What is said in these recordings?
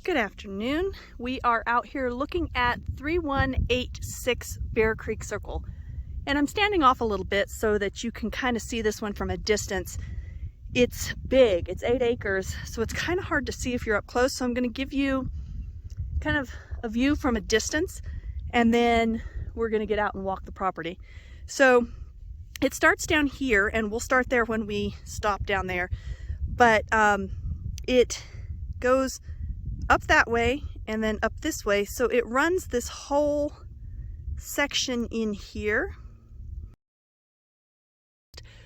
Good afternoon. We are out here looking at 3186 Bear Creek Circle. And I'm standing off a little bit so that you can kind of see this one from a distance. It's big, it's 8 acres, so it's kind of hard to see if you're up close. So I'm going to give you kind of a view from a distance, and then we're going to get out and walk the property. So it starts down here, and we'll start there when we stop down there. But it goes up that way and then up this way. So it runs this whole section in here.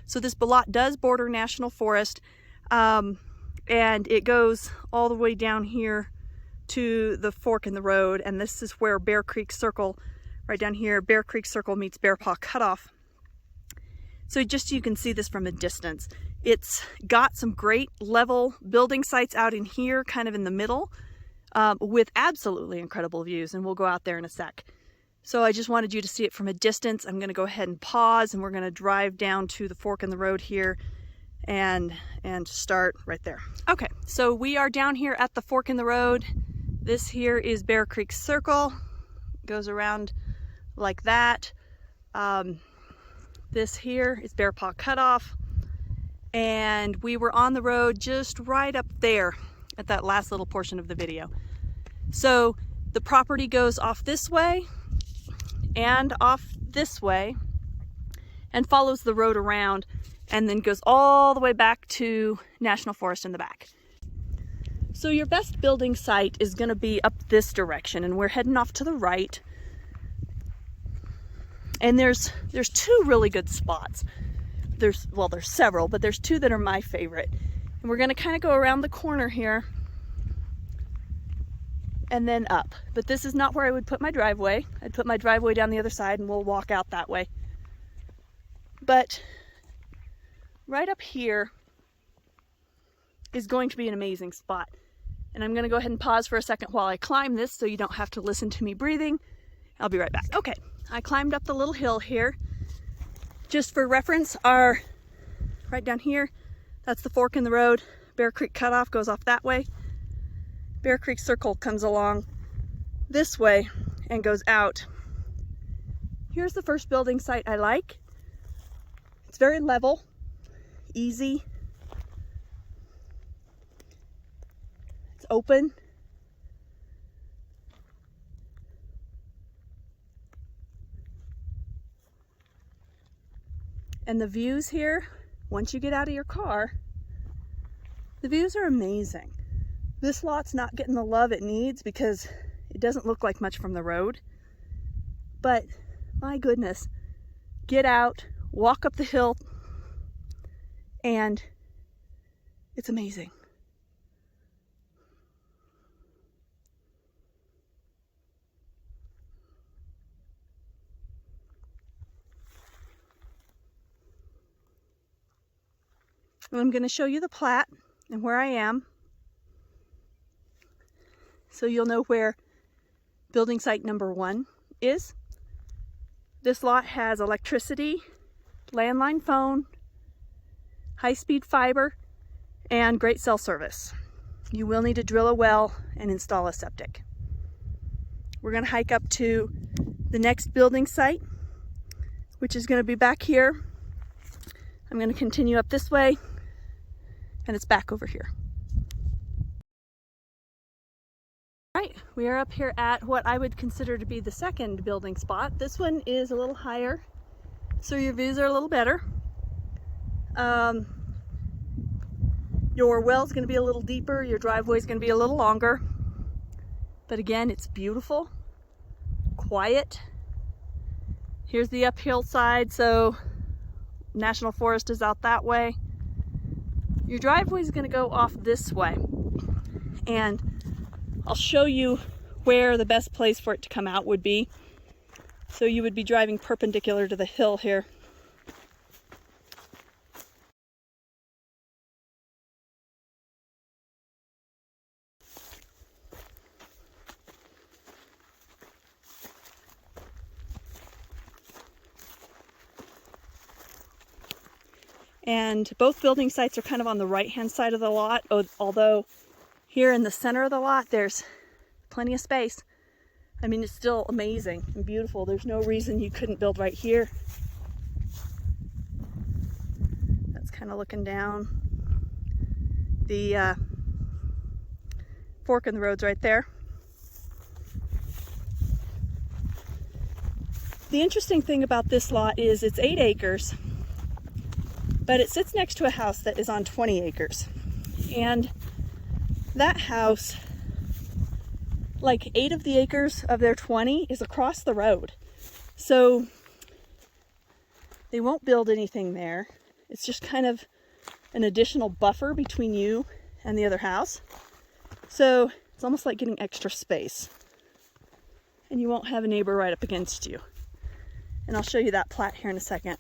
So this lot does border national forest, and it goes all the way down here to the fork in the road. And this is where Bear Creek Circle, right down here, Bear Creek Circle meets Bear Paw Cutoff. So just so you can see this from a distance. It's got some great level building sites out in here, kind of in the middle, with absolutely incredible views, and we'll go out there in a sec. So I just wanted you to see it from a distance. I'm going to go ahead and pause, and we're going to drive down to the fork in the road here and start right there. Okay, so we are down here at the fork in the road. This here is Bear Creek Circle. Goes around like that. This here is Bear Paw Cutoff. And we were on the road just right up there at that last little portion of the video. So the property goes off this way and off this way and follows the road around and then goes all the way back to National Forest in the back. So your best building site is going to be up this direction, and we're heading off to the right. And there's two really good spots. There's several, but there's two that are my favorite. And we're going to kind of go around the corner here and then up. But this is not where I would put my driveway. I'd put my driveway down the other side and we'll walk out that way. But right up here is going to be an amazing spot. And I'm going to go ahead and pause for a second while I climb this so you don't have to listen to me breathing. I'll be right back. Okay, I climbed up the little hill here. Just for reference, our right down here, that's the fork in the road. Bear Creek Cutoff goes off that way. Bear Creek Circle comes along this way and goes out. Here's the first building site I like. It's very level, easy. It's open. And the views here, once you get out of your car, the views are amazing. This lot's not getting the love it needs because it doesn't look like much from the road. But my goodness, get out, walk up the hill, and it's amazing. I'm going to show you the plat and where I am, so you'll know where building site number 1 is. This lot has electricity, landline phone, high-speed fiber, and great cell service. You will need to drill a well and install a septic. We're going to hike up to the next building site, which is going to be back here. I'm going to continue up this way, and it's back over here. All right, we are up here at what I would consider to be the second building spot. This one is a little higher, so your views are a little better. Your well's going to be a little deeper, your driveway's going to be a little longer. But again, it's beautiful, quiet. Here's the uphill side, so National Forest is out that way. Your driveway is going to go off this way, and I'll show you where the best place for it to come out would be. So you would be driving perpendicular to the hill here. And both building sites are kind of on the right-hand side of the lot, although Here in the center of the lot, there's plenty of space. I mean, it's still amazing and beautiful. There's no reason you couldn't build right here. That's kind of looking down. The fork in the road's right there. The interesting thing about this lot is it's 8 acres, but it sits next to a house that is on 20 acres. And that house, like 8 of the acres of their 20 is across the road. So they won't build anything there. It's just kind of an additional buffer between you and the other house. So it's almost like getting extra space. And you won't have a neighbor right up against you. And I'll show you that plat here in a second.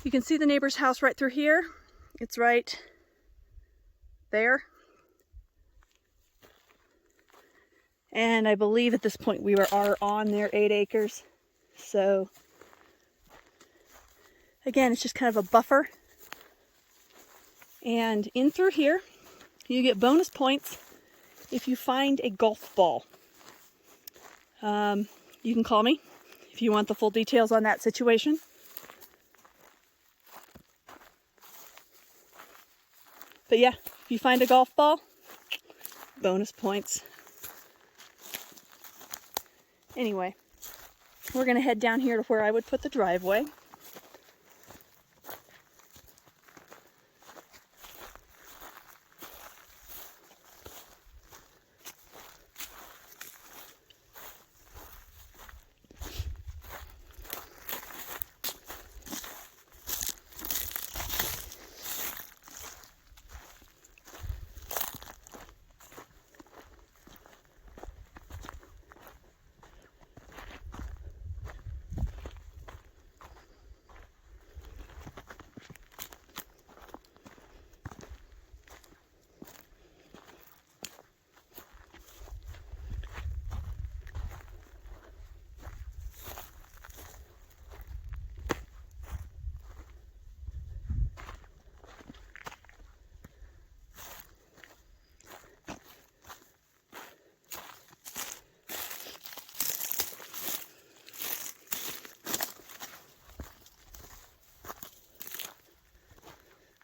You can see the neighbor's house right through here. It's right there. And I believe at this point we are on their 8 acres. So again, it's just kind of a buffer. And in through here, you get bonus points if you find a golf ball. You can call me if you want the full details on that situation. But yeah, if you find a golf ball, bonus points. Anyway, we're going to head down here to where I would put the driveway.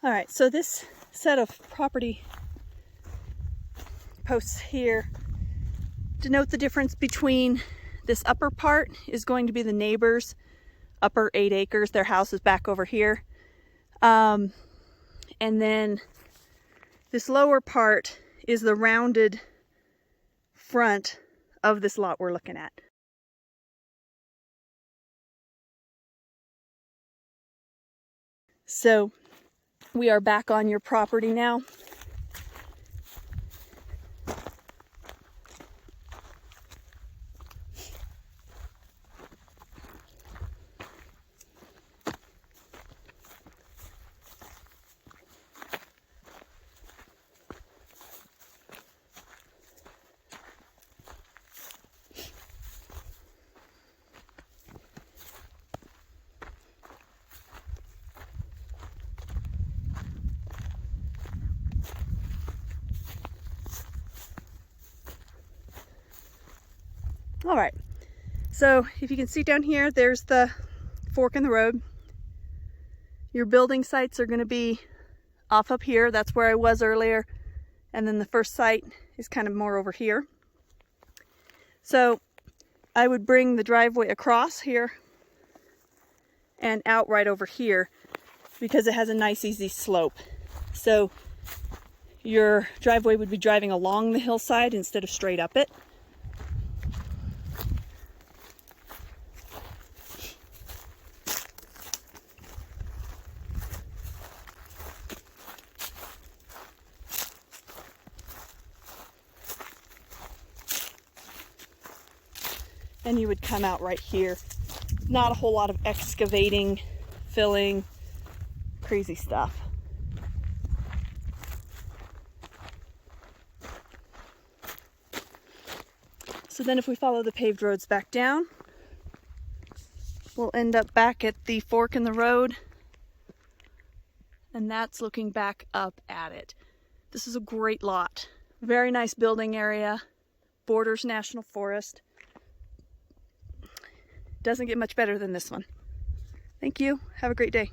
All right, so this set of property posts here denote the difference between this upper part is going to be the neighbor's upper 8 acres. Their house is back over here. And then this lower part is the rounded front of this lot we're looking at. So we are back on your property now. All right, so if you can see down here, there's the fork in the road. Your building sites are going to be off up here. That's where I was earlier. And then the first site is kind of more over here. So I would bring the driveway across here and out right over here because it has a nice easy slope. So your driveway would be driving along the hillside instead of straight up it. And you would come out right here. Not a whole lot of excavating, filling, crazy stuff. So then if we follow the paved roads back down, we'll end up back at the fork in the road, and that's looking back up at it. This is a great lot. Very nice building area, borders National Forest. Doesn't get much better than this one. Thank you. Have a great day.